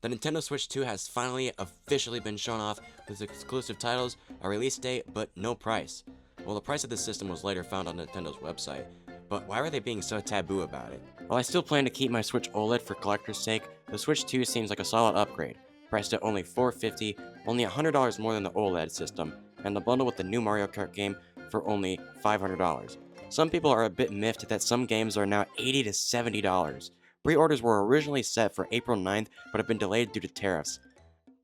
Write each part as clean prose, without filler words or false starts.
The Nintendo Switch 2 has finally officially been shown off with exclusive titles, a release date, but no price. Well, the price of this system was later found on Nintendo's website, but why were they being so taboo about it? While I still plan to keep my Switch OLED for collector's sake, the Switch 2 seems like a solid upgrade, priced at only $450, only $100 more than the OLED system, and the bundle with the new Mario Kart game for only $500. Some people are a bit miffed that some games are now $80 to $70. Pre-orders were originally set for April 9th, but have been delayed due to tariffs.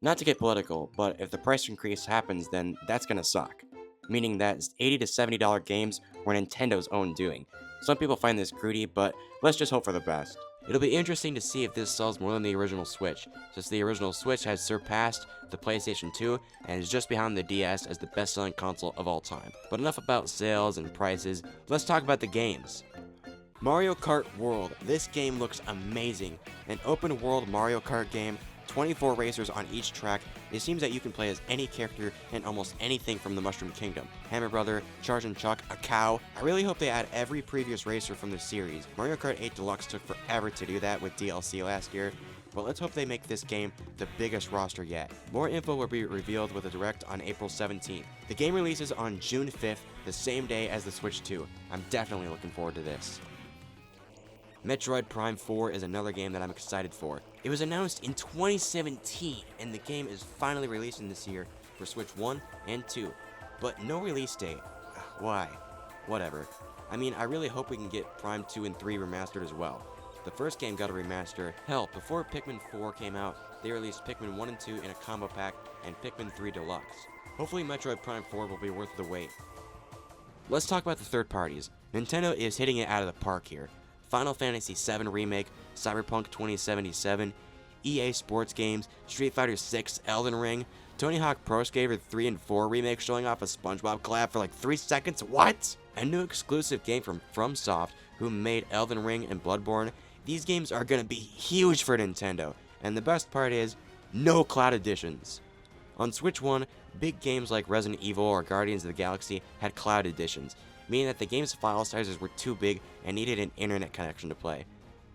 Not to get political, but if the price increase happens, then that's gonna suck. Meaning that $80 to $70 games were Nintendo's own doing. Some people find this greedy, but let's just hope for the best. It'll be interesting to see if this sells more than the original Switch, since the original Switch has surpassed the PlayStation 2 and is just behind the DS as the best-selling console of all time. But enough about sales and prices, let's talk about the games. Mario Kart World. This game looks amazing. An open-world Mario Kart game, 24 racers on each track. It seems that you can play as any character in almost anything from the Mushroom Kingdom. Hammer Brother, Charge and Chuck, a cow. I really hope they add every previous racer from the series. Mario Kart 8 Deluxe took forever to do that with DLC last year, but let's hope they make this game the biggest roster yet. More info will be revealed with a direct on April 17th. The game releases on June 5th, the same day as the Switch 2. I'm definitely looking forward to this. Metroid Prime 4 is another game that I'm excited for. It was announced in 2017, and the game is finally releasing this year for Switch 1 and 2, but no release date. Why? Whatever. I mean, I really hope we can get Prime 2 and 3 remastered as well. The first game got a remaster. Hell, before Pikmin 4 came out, they released Pikmin 1 and 2 in a combo pack and Pikmin 3 Deluxe. Hopefully Metroid Prime 4 will be worth the wait. Let's talk about the third parties. Nintendo is hitting it out of the park here. Final Fantasy VII Remake, Cyberpunk 2077, EA Sports Games, Street Fighter 6, Elden Ring, Tony Hawk Pro Skater 3 and 4 Remake showing off a SpongeBob collab for like 3 seconds, what? A new exclusive game from FromSoft, who made Elden Ring and Bloodborne. These games are gonna be huge for Nintendo, and the best part is, no cloud editions. On Switch 1, big games like Resident Evil or Guardians of the Galaxy had cloud editions, meaning that the game's file sizes were too big and needed an internet connection to play,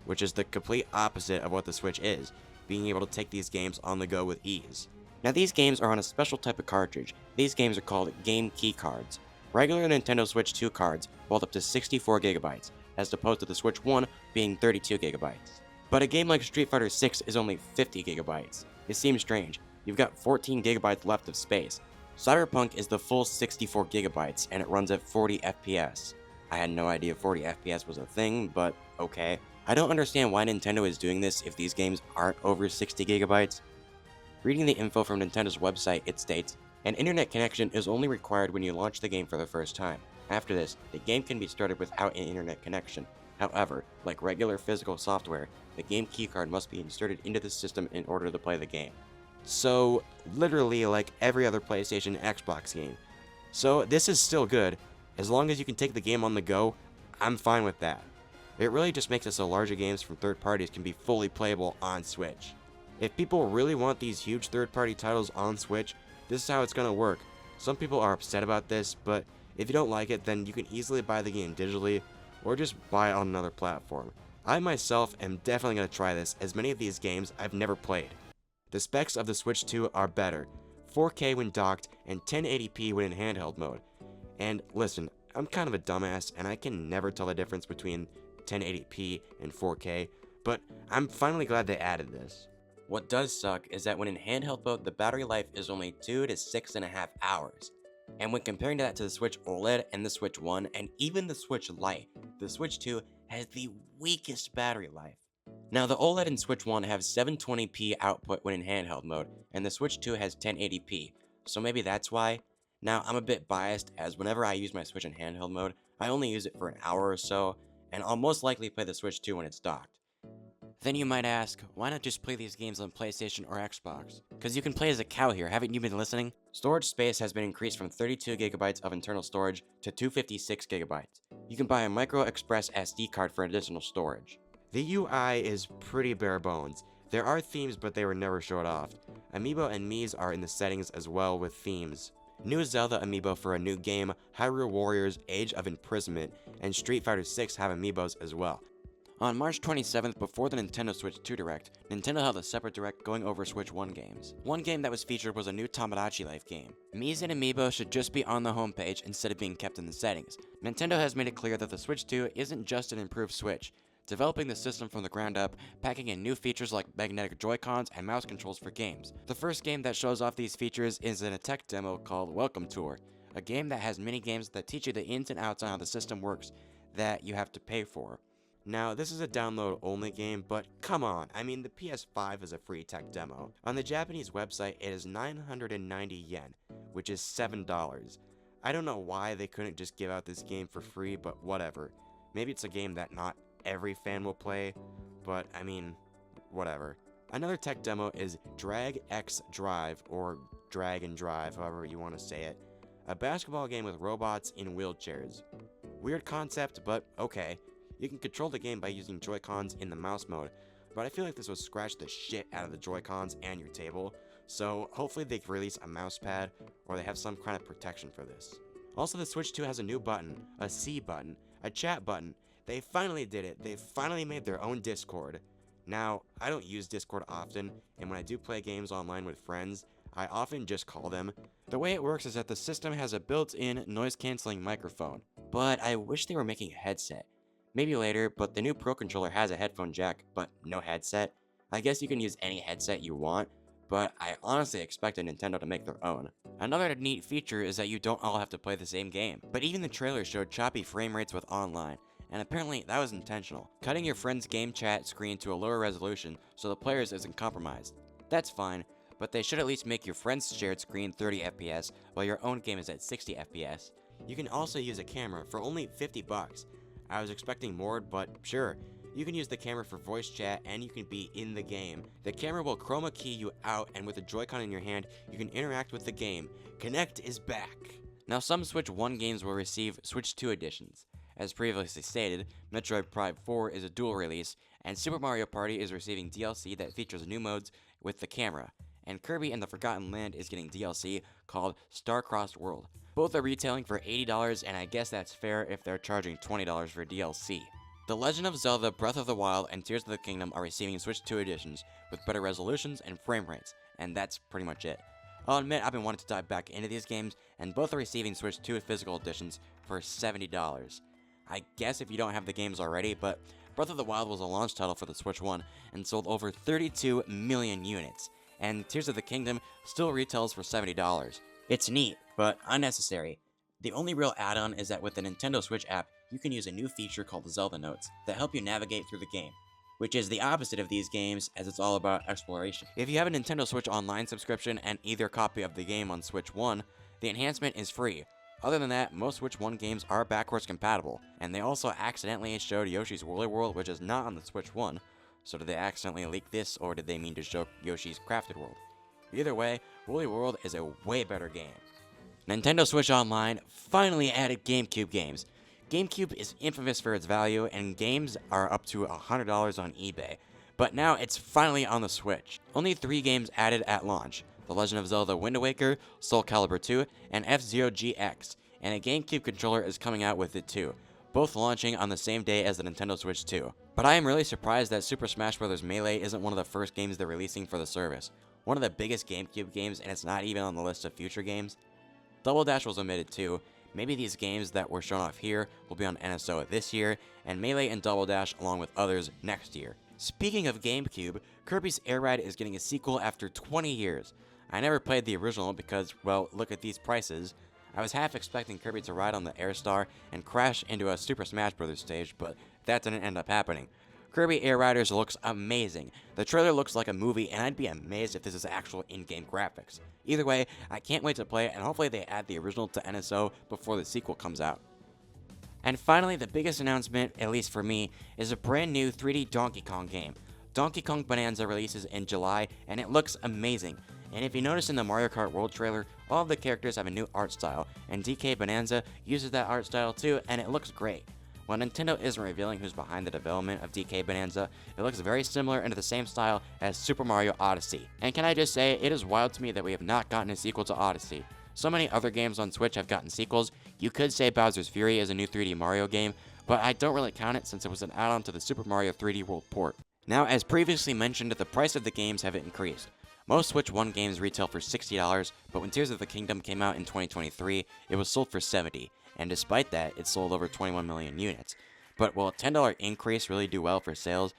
which is the complete opposite of what the Switch is, being able to take these games on the go with ease. Now these games are on a special type of cartridge. These games are called game key cards. Regular Nintendo Switch 2 cards hold up to 64 GB, as opposed to the Switch 1 being 32 GB. But a game like Street Fighter 6 is only 50 GB. It seems strange. You've got 14 GB left of space. Cyberpunk is the full 64 GB and it runs at 40 FPS. I had no idea 40 FPS was a thing, but okay. I don't understand why Nintendo is doing this if these games aren't over 60 GB. Reading the info from Nintendo's website, it states, an internet connection is only required when you launch the game for the first time. After this, the game can be started without an internet connection. However, like regular physical software, the game keycard must be inserted into the system in order to play the game. So, literally like every other PlayStation and Xbox game. So, this is still good. As long as you can take the game on the go, I'm fine with that. It really just makes it so larger games from third parties can be fully playable on Switch. If people really want these huge third-party titles on Switch, this is how it's gonna work. Some people are upset about this, but if you don't like it, then you can easily buy the game digitally, or just buy it on another platform. I myself am definitely gonna try this, as many of these games I've never played. The specs of the Switch 2 are better, 4K when docked and 1080p when in handheld mode. And listen, I'm kind of a dumbass and I can never tell the difference between 1080p and 4K, but I'm finally glad they added this. What does suck is that when in handheld mode, the battery life is only 2 to 6.5 hours. And when comparing that to the Switch OLED and the Switch 1 and even the Switch Lite, the Switch 2 has the weakest battery life. Now, the OLED and Switch 1 have 720p output when in handheld mode, and the Switch 2 has 1080p, so maybe that's why. Now, I'm a bit biased, as whenever I use my Switch in handheld mode, I only use it for an hour or so, and I'll most likely play the Switch 2 when it's docked. Then you might ask, why not just play these games on PlayStation or Xbox? Because you can play as a cow here, haven't you been listening? Storage space has been increased from 32 GB of internal storage to 256 GB. You can buy a Micro Express SD card for additional storage. The UI is pretty bare bones. There are themes, but they were never showed off. Amiibo and Miis are in the settings as well with themes. New Zelda amiibo for a new game, Hyrule Warriors Age of Imprisonment, and Street Fighter 6 have amiibos as well. On March 27th, before the Nintendo Switch 2 Direct, Nintendo held a separate Direct going over Switch 1 games. One game that was featured was a new Tamagotchi Life game. Mii's and Amiibo should just be on the homepage instead of being kept in the settings. Nintendo has made it clear that the Switch 2 isn't just an improved Switch, developing the system from the ground up, packing in new features like magnetic Joy-Cons and mouse controls for games. The first game that shows off these features is in a tech demo called Welcome Tour, a game that has mini games that teach you the ins and outs on how the system works that you have to pay for. Now, this is a download-only game, but come on, I mean, the PS5 is a free tech demo. On the Japanese website, it is 990 yen, which is $7. I don't know why they couldn't just give out this game for free, but whatever. Maybe it's a game that not every fan will play, but I mean, whatever. Another tech demo is Drag X Drive, or Drag and Drive, however you want to say it. A basketball game with robots in wheelchairs. Weird concept, but okay. You can control the game by using Joy-Cons in the mouse mode, but I feel like this would scratch the shit out of the Joy-Cons and your table, so hopefully they release a mouse pad, or they have some kind of protection for this. Also, the Switch 2 has a new button, a C button, a chat button. They finally did it. They finally made their own Discord. Now, I don't use Discord often, and when I do play games online with friends, I often just call them. The way it works is that the system has a built-in noise-canceling microphone, but I wish they were making a headset. Maybe later, but the new Pro Controller has a headphone jack, but no headset. I guess you can use any headset you want, but I honestly expected Nintendo to make their own. Another neat feature is that you don't all have to play the same game, but even the trailer showed choppy frame rates with online, and apparently that was intentional, cutting your friend's GameChat screen to a lower resolution so the players isn't compromised. That's fine, but they should at least make your friend's shared screen 30 FPS while your own game is at 60 FPS. You can also use a camera for only $50. I was expecting more, but sure. You can use the camera for voice chat and you can be in the game. The camera will chroma key you out, and with a Joy-Con in your hand, you can interact with the game. Connect is back! Now, some Switch 1 games will receive Switch 2 editions. As previously stated, Metroid Prime 4 is a dual release, and Super Mario Party is receiving DLC that features new modes with the camera. And Kirby and the Forgotten Land is getting DLC called Star-Crossed World. Both are retailing for $80, and I guess that's fair if they're charging $20 for DLC. The Legend of Zelda Breath of the Wild and Tears of the Kingdom are receiving Switch 2 editions with better resolutions and frame rates, and that's pretty much it. I'll admit I've been wanting to dive back into these games, and both are receiving Switch 2 physical editions for $70. I guess if you don't have the games already, but Breath of the Wild was a launch title for the Switch 1 and sold over 32 million units, and Tears of the Kingdom still retails for $70. It's neat, but unnecessary. The only real add-on is that with the Nintendo Switch app, you can use a new feature called the Zelda Notes that help you navigate through the game, which is the opposite of these games as it's all about exploration. If you have a Nintendo Switch Online subscription and either copy of the game on Switch 1, the enhancement is free. Other than that, most Switch 1 games are backwards compatible, and they also accidentally showed Yoshi's Woolly World, which is not on the Switch 1. So did they accidentally leak this, or did they mean to show Yoshi's Crafted World? Either way, Woolly World is a way better game. Nintendo Switch Online finally added GameCube games. GameCube is infamous for its value, and games are up to $100 on eBay. But now it's finally on the Switch. Only 3 games added at launch: The Legend of Zelda Wind Waker, Soul Calibur 2, and F-Zero GX, and a GameCube controller is coming out with it too, both launching on the same day as the Nintendo Switch 2. But I am really surprised that Super Smash Bros. Melee isn't one of the first games they're releasing for the service. One of the biggest GameCube games, and it's not even on the list of future games. Double Dash was omitted too. Maybe these games that were shown off here will be on NSO this year, and Melee and Double Dash along with others next year. Speaking of GameCube, Kirby's Air Ride is getting a sequel after 20 years. I never played the original because, well, look at these prices. I was half expecting Kirby to ride on the Air Star and crash into a Super Smash Bros. Stage, but that didn't end up happening. Kirby Air Riders looks amazing. The trailer looks like a movie, and I'd be amazed if this is actual in-game graphics. Either way, I can't wait to play it, and hopefully they add the original to NSO before the sequel comes out. And finally, the biggest announcement, at least for me, is a brand new 3D Donkey Kong game. Donkey Kong Bonanza releases in July, and it looks amazing. And if you notice in the Mario Kart World trailer, all of the characters have a new art style, and DK Bonanza uses that art style too, and it looks great. While Nintendo isn't revealing who's behind the development of DK Bonanza, it looks very similar and the same style as Super Mario Odyssey. And can I just say, it is wild to me that we have not gotten a sequel to Odyssey. So many other games on Switch have gotten sequels. You could say Bowser's Fury is a new 3D Mario game, but I don't really count it since it was an add-on to the Super Mario 3D World port. Now, as previously mentioned, the price of the games have increased. Most Switch 1 games retail for $60, but when Tears of the Kingdom came out in 2023, it was sold for $70, and despite that, it sold over 21 million units. But will a $10 increase really do well for sales?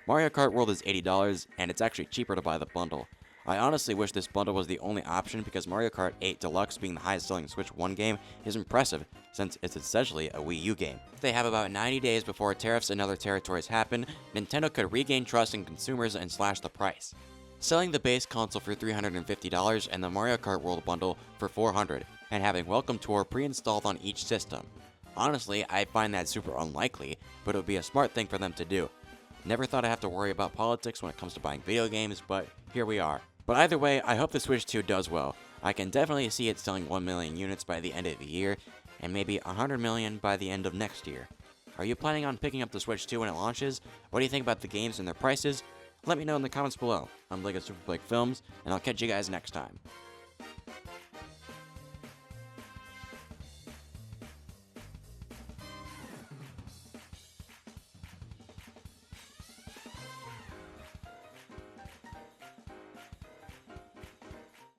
Mario Kart World is $80, and it's actually cheaper to buy the bundle. I honestly wish this bundle was the only option because Mario Kart 8 Deluxe being the highest selling Switch 1 game is impressive since it's essentially a Wii U game. If they have about 90 days before tariffs and other territories happen, Nintendo could regain trust in consumers and slash the price. Selling the base console for $350 and the Mario Kart World bundle for $400, and having Welcome Tour pre-installed on each system. Honestly, I find that super unlikely, but it would be a smart thing for them to do. Never thought I'd have to worry about politics when it comes to buying video games, but here we are. But either way, I hope the Switch 2 does well. I can definitely see it selling 1 million units by the end of the year, and maybe 100 million by the end of next year. Are you planning on picking up the Switch 2 when it launches? What do you think about the games and their prices? Let me know in the comments below. I'm Blake of SuperBlakeFilms, and I'll catch you guys next time.